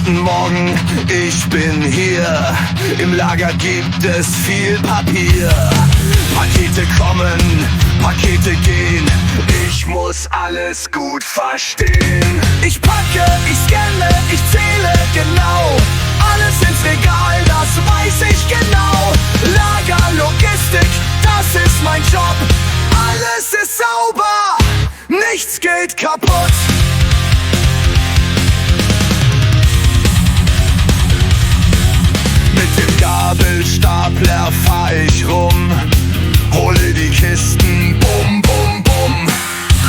Guten Morgen, ich bin hier. Im Lager gibt es viel Papier. Pakete kommen, Pakete gehen. Ich muss alles gut verstehen. Ich packe, ich scanne, ich zähle genau. Alles ins Regal, das weiß ich genau. Lager, Logistik, das ist mein Job. Alles ist sauber, nichts geht kaputt. Mit dem Gabelstapler fahr ich rum, hole die Kisten, bum, bum, bum.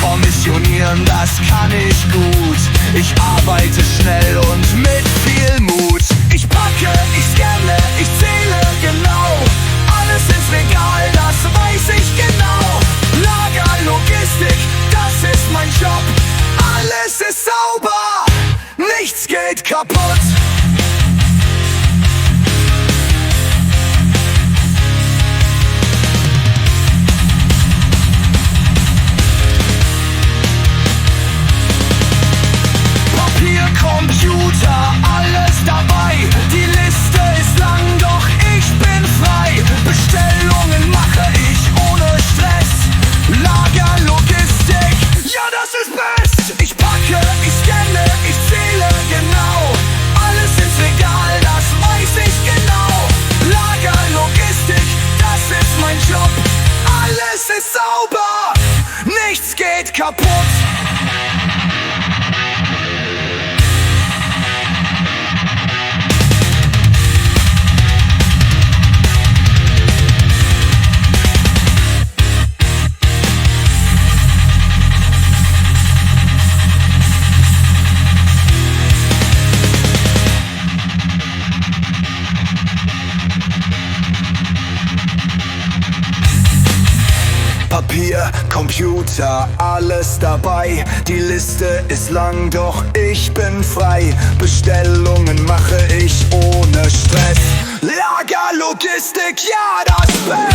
Kommissionieren, das kann ich gut. Ich arbeite schnell und mit viel Mut. Ich packe, ich scanne, ich zähle genau. Alles ins Regal, das weiß ich genau. Lager, Logistik, das ist mein Job. Alles ist sauber, nichts geht kaputt. Computer, alles dabei. Die Liste ist lang, doch ich bin frei. Bestellungen mache ich ohne Stress. Lager, Logistik, ja das ist best. Ich packe, ich scanne, ich zähle genau. Alles ins Regal, das weiß ich genau. Lager, Logistik, das ist mein Job. Alles ist sauber, nichts geht kaputt. Papier, Computer, alles dabei. Die Liste ist lang, doch ich bin frei. Bestellungen mache ich ohne Stress. Lager, Logistik, ja das Beste.